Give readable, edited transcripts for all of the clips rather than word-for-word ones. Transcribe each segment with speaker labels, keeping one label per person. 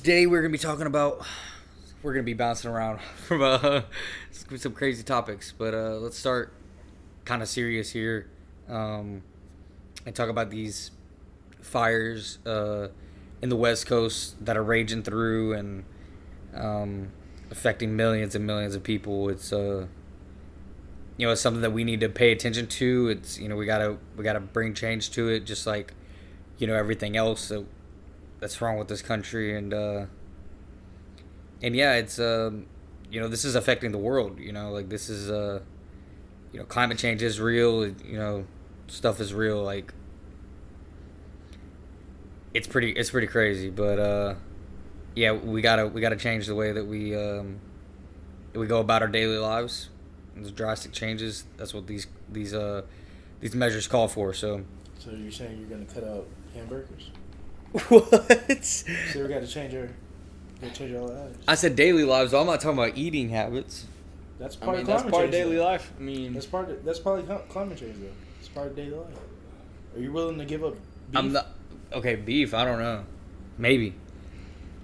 Speaker 1: today we're gonna be talking about. We're gonna be bouncing around from some crazy topics, but let's start kind of serious here, and talk about these fires in the West Coast that are raging through and affecting millions and millions of people. It's it's something that we need to pay attention to. It's we gotta bring change to it, just like everything else that's wrong with this country. And yeah, it's this is affecting the world. Like this is climate change is real. Stuff is real. Like it's pretty crazy. But yeah, we gotta change the way that we go about our daily lives. There's drastic changes. That's what these measures call for. So
Speaker 2: you're saying you're gonna cut out hamburgers?
Speaker 1: What?
Speaker 2: So we got to change our lives.
Speaker 1: I said daily lives, but I'm not talking about eating habits.
Speaker 2: That's part of
Speaker 3: that's
Speaker 2: climate
Speaker 3: part
Speaker 2: change.
Speaker 3: of daily
Speaker 2: though.
Speaker 3: life. I mean,
Speaker 2: that's probably climate change though. It's part of daily life. Are you willing to give up beef?
Speaker 1: I'm not. Okay, beef. I don't know. Maybe.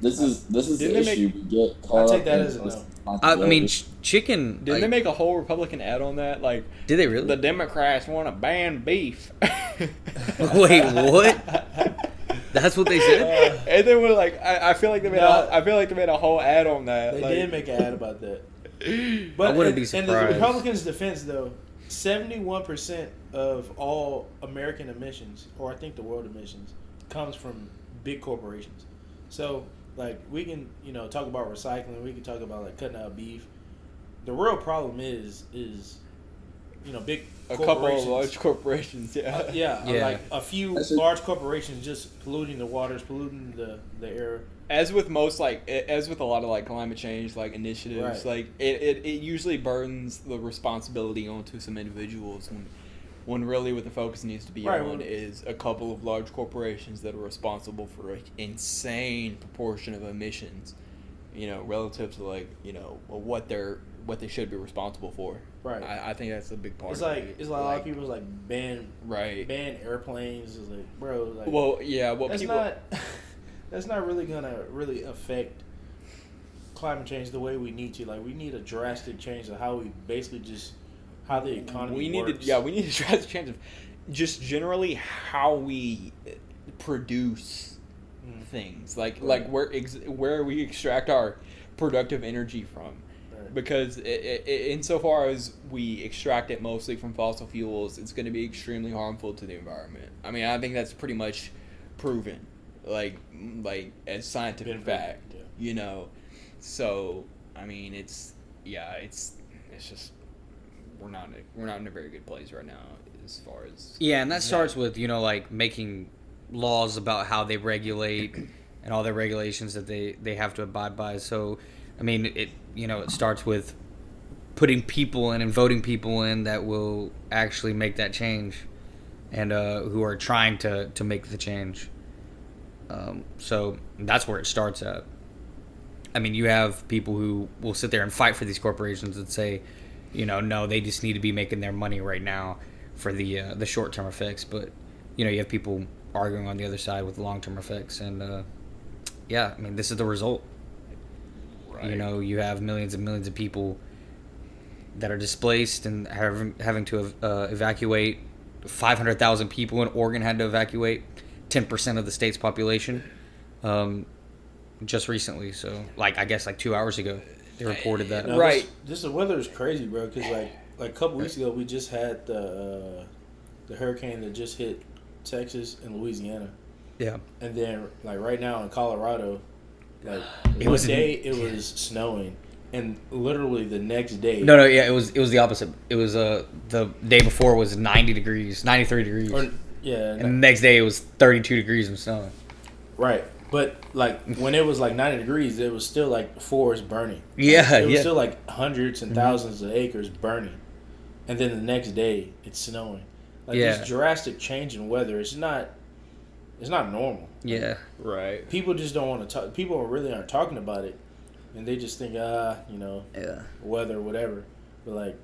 Speaker 4: This is the
Speaker 3: Didn't they
Speaker 4: issue. We get caught
Speaker 2: I take
Speaker 4: up
Speaker 2: that
Speaker 4: in
Speaker 2: as a no.
Speaker 1: I mean, chicken.
Speaker 3: didn't they make a whole Republican ad on that? Like,
Speaker 1: Did they really?
Speaker 3: the Democrats want to ban beef.
Speaker 1: Wait, what? That's what they said.
Speaker 3: And then we're like, I feel like they made a whole ad on that.
Speaker 2: They
Speaker 3: like,
Speaker 2: did make an ad about that. But
Speaker 1: I wouldn't be
Speaker 2: in the
Speaker 1: surprised.
Speaker 2: Republicans' defense, though, 71% of all American emissions, or I think the world emissions, comes from big corporations. So, like, we can, talk about recycling. We can talk about, like, cutting out beef. The real problem is big
Speaker 3: a
Speaker 2: corporations.
Speaker 3: couple of large corporations, yeah.
Speaker 2: Yeah, like a few large corporations just polluting the waters, polluting the air.
Speaker 3: As with a lot of like climate change like initiatives,
Speaker 2: Right.
Speaker 3: like it usually burdens the responsibility onto some individuals when really what the focus needs to be on is a couple of large corporations that are responsible for an insane proportion of emissions, relative to what they should be responsible for.
Speaker 2: Right.
Speaker 3: I think that's a big part.
Speaker 2: It's
Speaker 3: of
Speaker 2: like
Speaker 3: it.
Speaker 2: it's like a lot of people's like ban airplanes. It's like, bro, like,
Speaker 3: Well, yeah. Well,
Speaker 2: that's
Speaker 3: people.
Speaker 2: that's not really gonna really affect climate change the way we need to. Like, we need a drastic change of how we basically how the economy works.
Speaker 3: We need to drastic change of just generally how we produce things. Like where we extract our productive energy from. Because insofar as we extract it mostly from fossil fuels, it's going to be extremely harmful to the environment. I mean, I think that's pretty much proven, like as scientific fact.
Speaker 2: Yeah.
Speaker 3: So I mean, it's just we're not in a very good place right now as far as
Speaker 1: And that starts with like making laws about how they regulate and all their regulations that they have to abide by. So I mean, it starts with putting people in and voting people in that will actually make that change, and who are trying to make the change. So that's where it starts at. I mean, you have people who will sit there and fight for these corporations and say, no, they just need to be making their money right now for the short term effects. But you have people arguing on the other side with the long term effects, and yeah, I mean, this is the result. Right. You have millions and millions of people that are displaced and having to evacuate. 500,000 people in Oregon had to evacuate, 10% of the state's population, just recently. So, I guess 2 hours ago, they reported that.
Speaker 3: Right.
Speaker 2: The weather is crazy, bro. Because like a couple weeks ago, we just had the hurricane that just hit Texas and Louisiana.
Speaker 1: Yeah.
Speaker 2: And then right now in Colorado.
Speaker 1: It was
Speaker 2: snowing, and literally the next day.
Speaker 1: No, yeah, it was the opposite. It was the day before was 90 degrees, 93 degrees. And the next day it was 32 degrees and snowing.
Speaker 2: Right, but when it was 90 degrees, it was still forest burning.
Speaker 1: Yeah,
Speaker 2: it was still hundreds and thousands of acres burning, and then the next day it's snowing. This drastic change in weather. It's not normal.
Speaker 1: Yeah.
Speaker 3: Right.
Speaker 2: People just don't want to talk. People really aren't talking about it, and they just think, weather, whatever. But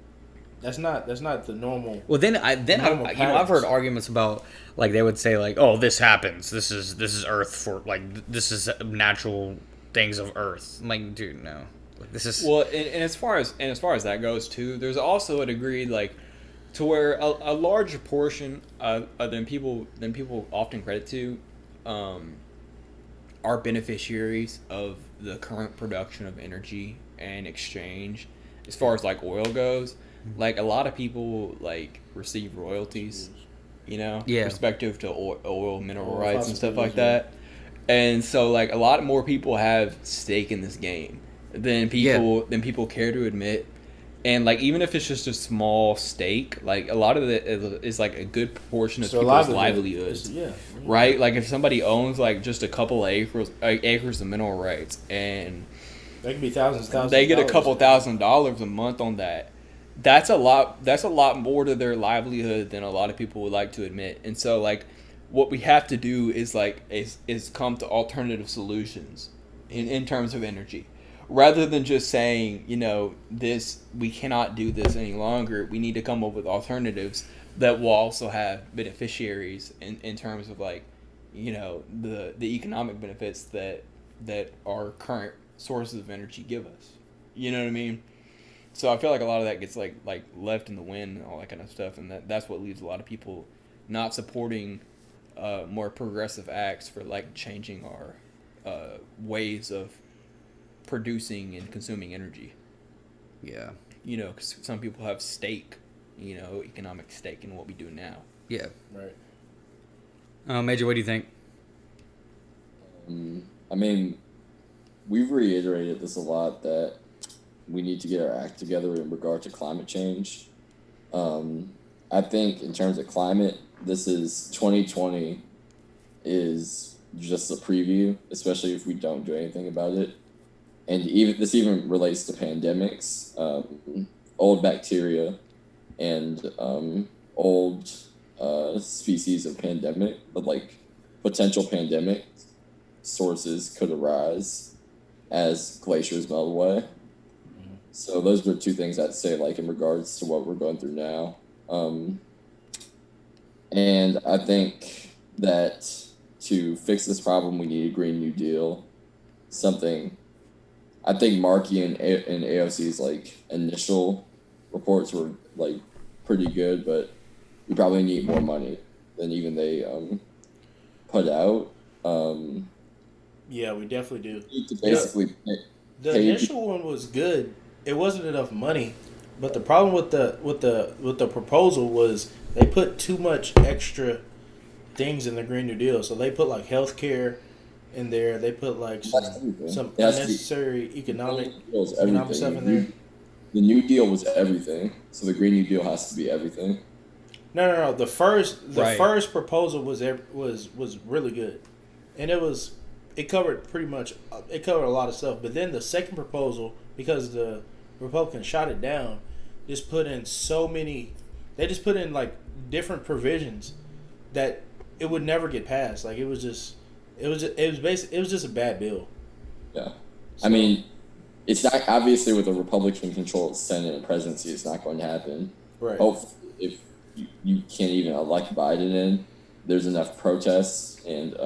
Speaker 2: that's not the normal.
Speaker 1: Well, I've heard arguments about they would say oh, this happens. This is Earth for this is natural things of Earth. I'm like, dude, no. Like, this is
Speaker 3: Well, and as far as that goes too, there's also a degree like to where a larger portion than people often credit to, are beneficiaries of the current production of energy and exchange. As far as like oil goes, like a lot of people like receive royalties,
Speaker 1: Yeah.
Speaker 3: respective to oil mineral rights
Speaker 2: fossil
Speaker 3: and stuff
Speaker 2: fuels,
Speaker 3: like that. And so like a lot more people have stake in this game than people care to admit. And like even if it's just a small stake, like a lot of it is like a good proportion of
Speaker 2: So
Speaker 3: people's
Speaker 2: livelihood.
Speaker 3: livelihoods.
Speaker 2: Yeah.
Speaker 3: Right? Like if somebody owns like just a couple of acres of mineral rights and
Speaker 2: They can be thousands.
Speaker 3: they get a
Speaker 2: of
Speaker 3: couple
Speaker 2: dollars.
Speaker 3: $1,000s a month on that. That's a lot more to their livelihood than a lot of people would like to admit. And so like what we have to do is come to alternative solutions in terms of energy. Rather than just saying, this we cannot do this any longer, we need to come up with alternatives that will also have beneficiaries in terms of like, the economic benefits that our current sources of energy give us. You know what I mean? So I feel like a lot of that gets like left in the wind and all that kind of stuff, and that's what leaves a lot of people not supporting more progressive acts for like changing our ways of producing and consuming energy.
Speaker 1: yeah.
Speaker 3: Because some people have stake, economic stake in what we do now.
Speaker 1: Yeah.
Speaker 2: Right.
Speaker 1: Major, what do you think?
Speaker 4: I mean, we've reiterated this a lot that we need to get our act together in regard to climate change. I think in terms of climate, this is 2020 is just a preview, especially if we don't do anything about it. And this even relates to pandemics, old bacteria, and old species of pandemic, but like potential pandemic sources could arise as glaciers melt away. So those are two things I'd say, like in regards to what we're going through now. And I think that to fix this problem, we need a Green New Deal, something. I think Markey and AOC's like initial reports were like pretty good, but we probably need more money than even they put out.
Speaker 2: Yeah, we definitely do.
Speaker 4: Need to basically
Speaker 2: The initial one was good. It wasn't enough money, but the problem with the proposal was they put too much extra things in the Green New Deal. So they put like healthcare in there. They put like some unnecessary economic stuff in there.
Speaker 4: The New Deal was everything, so the Green New Deal has to be everything.
Speaker 2: No. The first proposal was really good, and it covered a lot of stuff. But then the second proposal, because the Republicans shot it down, just put in so many. They just put in like different provisions that it would never get passed. Like it was just a bad bill.
Speaker 4: Yeah,
Speaker 2: So,
Speaker 4: I mean, it's not obviously with a Republican-controlled Senate and presidency, it's not going to happen.
Speaker 2: right.
Speaker 4: Hopefully, if you can't even elect Biden in, there's enough protests and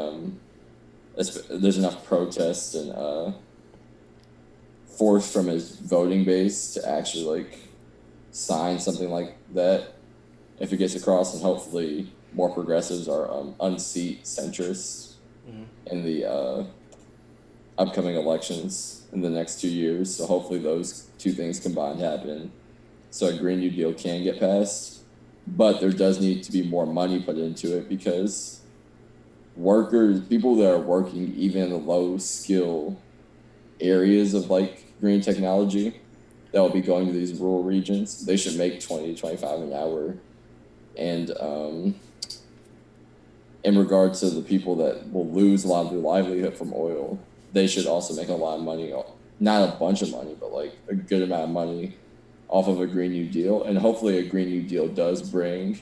Speaker 4: force from his voting base to actually like sign something like that if it gets across, and hopefully more progressives are unseat centrists in the upcoming elections in the next 2 years. So hopefully those two things combined happen so a Green New Deal can get passed. But there does need to be more money put into it, because people that are working even in the low skill areas of like green technology that will be going to these rural regions, they should make 20 to 25 an hour. And in regard to the people that will lose a lot of their livelihood from oil, they should also make a lot of money, not a bunch of money, but like a good amount of money off of a Green New Deal. And hopefully a Green New Deal does bring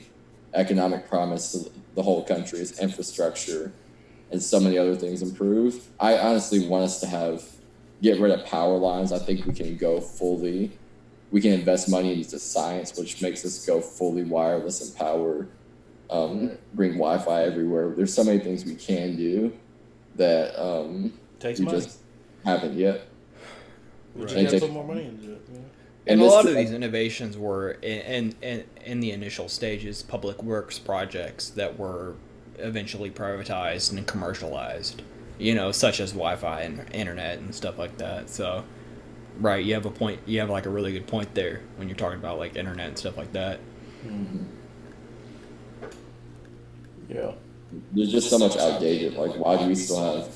Speaker 4: economic promise to the whole country as infrastructure and so many other things improve. I honestly want us to get rid of power lines. I think we can invest money into science, which makes us go fully wireless and power, bring Wi-Fi everywhere. There's so many things we can do that
Speaker 2: Takes money.
Speaker 4: haven't yet.
Speaker 2: But
Speaker 3: Right.
Speaker 2: you gotta
Speaker 4: And
Speaker 2: put more money into it.
Speaker 3: And a
Speaker 4: this
Speaker 3: lot
Speaker 4: tr-
Speaker 3: of these innovations were in the initial stages, public works projects that were eventually privatized and commercialized, such as Wi-Fi and internet and stuff like that. So, right, you have a point. You have like a really good point there when you're talking about like internet and stuff like that.
Speaker 2: Yeah.
Speaker 4: There's just so much outdated. Like, why do we still have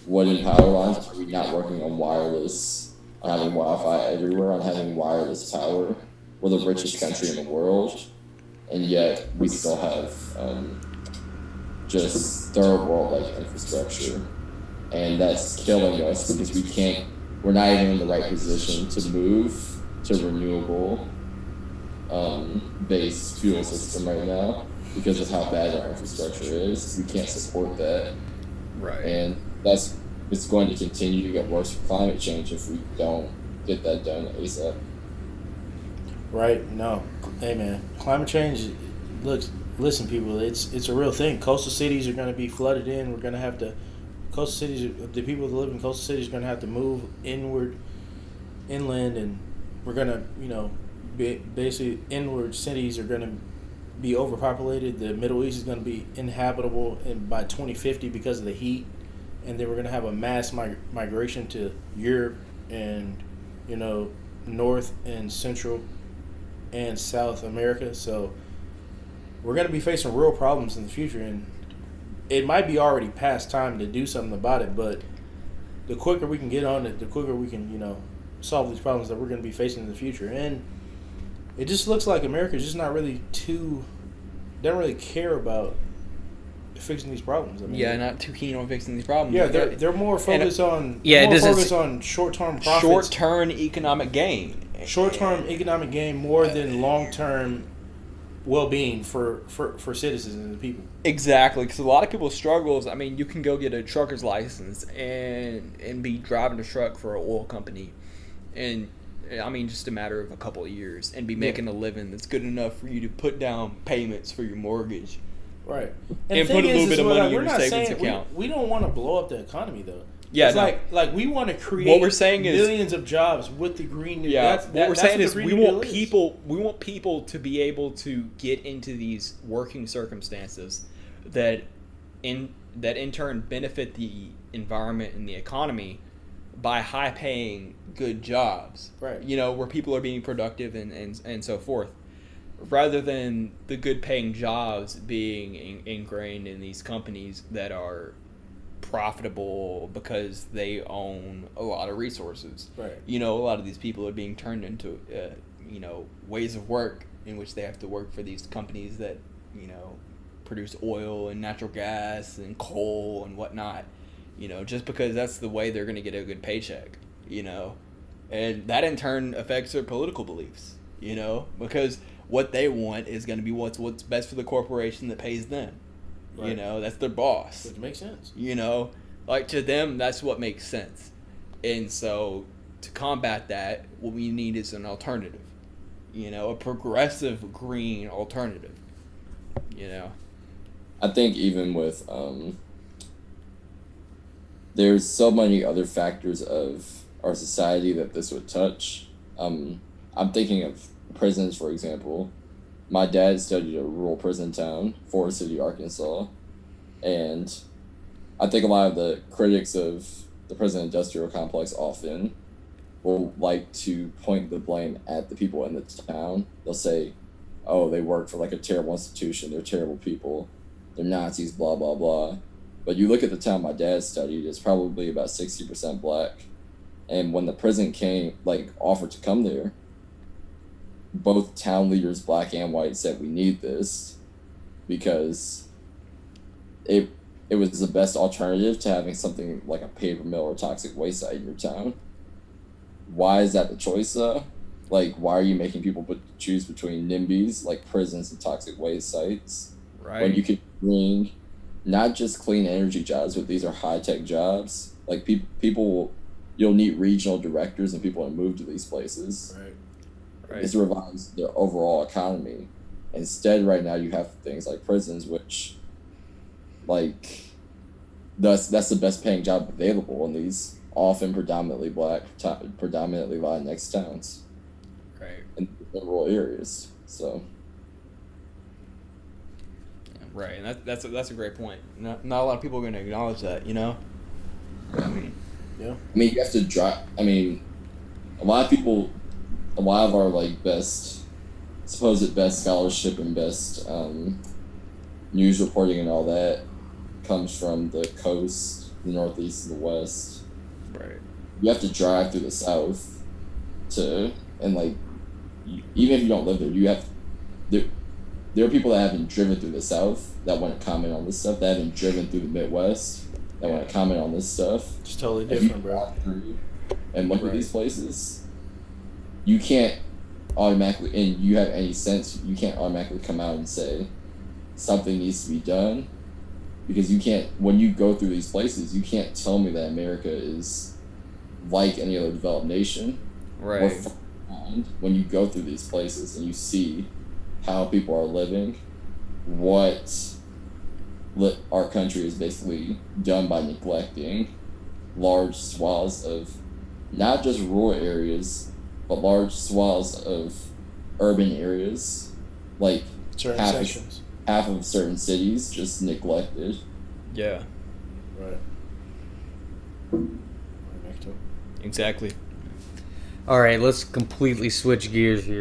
Speaker 4: wooden power lines? Are we not working on wireless, on having Wi-Fi everywhere, on having wireless power? We're the richest country in the world, and yet we still have just third world like infrastructure, and that's killing us because we're not even in the right position to move to renewable based fuel system right now because of how bad our infrastructure is. We can't support that,
Speaker 3: Right.
Speaker 4: and it's going to continue to get worse for climate change if we don't get that done ASAP.
Speaker 2: Right. No. Hey, man. Climate change. Listen, people. It's a real thing. Coastal cities are going to be flooded in. We're going to have to. Coastal cities. The people that live in coastal cities are going to have to move inland, and we're going to, basically inward cities are going to be overpopulated. The Middle East is going to be inhabitable by 2050 because of the heat, and then we're going to have a mass migration to Europe and, North and Central and South America. So we're going to be facing real problems in the future, and it might be already past time to do something about it, but the quicker we can get on it, the quicker we can, solve these problems that we're going to be facing in the future. And it just looks like America's just not really they don't really care about fixing these problems. I mean,
Speaker 3: Yeah, not too keen on fixing these problems.
Speaker 2: yeah, they're more focused on short-term profits,
Speaker 3: short-term economic gain.
Speaker 2: short-term economic gain more than long-term well-being for citizens and the people.
Speaker 3: Exactly, because a lot of people's struggles. I mean, you can go get a trucker's license and be driving a truck for an oil company, and I mean, just a matter of a couple of years, and be making a living that's good enough for you to put down payments for your mortgage.
Speaker 2: Right.
Speaker 3: And
Speaker 2: the
Speaker 3: put
Speaker 2: thing
Speaker 3: a little
Speaker 2: is,
Speaker 3: bit of
Speaker 2: we're
Speaker 3: money in
Speaker 2: we're
Speaker 3: your
Speaker 2: not
Speaker 3: savings
Speaker 2: saying-
Speaker 3: account.
Speaker 2: We don't want to blow up the economy, though.
Speaker 3: Yeah,
Speaker 2: It's
Speaker 3: no.
Speaker 2: like we want to create
Speaker 3: What we're saying is-
Speaker 2: millions of jobs with the Green New Deal.
Speaker 3: Yeah,
Speaker 2: That's
Speaker 3: what we're saying
Speaker 2: the
Speaker 3: is
Speaker 2: Green
Speaker 3: we
Speaker 2: New
Speaker 3: want
Speaker 2: Deal is.
Speaker 3: people to be able to get into these working circumstances that in turn benefit the environment and the economy by high paying good jobs.
Speaker 2: Right.
Speaker 3: Where people are being productive and so forth. Rather than the good paying jobs being ingrained in these companies that are profitable because they own a lot of resources.
Speaker 2: Right.
Speaker 3: A lot of these people are being turned into, ways of work in which they have to work for these companies that, produce oil and natural gas and coal and whatnot, just because that's the way they're going to get a good paycheck, and that in turn affects their political beliefs, because what they want is going to be what's best for the corporation that pays them.
Speaker 2: Right.
Speaker 3: That's their boss.
Speaker 2: Which makes sense.
Speaker 3: Like to them, that's what makes sense. And so to combat that, what we need is an alternative, a progressive green alternative,
Speaker 4: I think even with there's so many other factors of our society that this would touch. I'm thinking of prisons, for example. My dad studied a rural prison town, Forest City, Arkansas, and I think a lot of the critics of the prison industrial complex often will like to point the blame at the people in the town. They'll say, oh, they work for like a terrible institution, they're terrible people, they're Nazis, blah, blah, blah. But you look at the town my dad studied, it's probably about 60% black. And when the prison offered to come there, both town leaders, black and white, said we need this because it was the best alternative to having something like a paper mill or toxic waste site in your town. Why is that the choice, though? Like, why are you making people choose between NIMBYs, like prisons and toxic waste sites,
Speaker 3: Right.
Speaker 4: when you could bring not just clean energy jobs, but these are high-tech jobs? Like, you'll need regional directors and people to move to these places.
Speaker 2: Right.
Speaker 3: Right.
Speaker 4: This revives their overall economy. Instead, right now, you have things like prisons, which, like, that's the best paying job available, and these often predominantly black, predominantly Latinx towns
Speaker 3: Right.
Speaker 4: in rural areas. So
Speaker 3: Right, and that's a great point. Not a lot of people are going to acknowledge that, you know. I mean,
Speaker 2: Yeah.
Speaker 4: I mean, you have to drive. I mean, a lot of our like supposed best scholarship and best news reporting and all that comes from the coast, the Northeast, and the West.
Speaker 3: right.
Speaker 4: You have to drive through the South and like, even if you don't live there, there are people that haven't driven through the South that want to comment on this stuff, that haven't driven through the Midwest that want to comment on this stuff.
Speaker 2: It's totally
Speaker 4: If you
Speaker 2: different, bro.
Speaker 4: drive through and look
Speaker 3: Right.
Speaker 4: at these places, you can't automatically, and you have any sense, you can't automatically come out and say something needs to be done, because you can't, when you go through these places, you can't tell me that America is like any other developed nation. Or
Speaker 3: Right.
Speaker 4: far behind. When you go through these places and you see how people are living, what our country is basically done by neglecting large swaths of not just rural areas, but large swaths of urban areas, like
Speaker 2: Certain
Speaker 4: half
Speaker 2: sections.
Speaker 4: half of certain cities just neglected.
Speaker 3: Yeah.
Speaker 2: Right.
Speaker 3: Exactly.
Speaker 1: All right, let's completely switch gears here.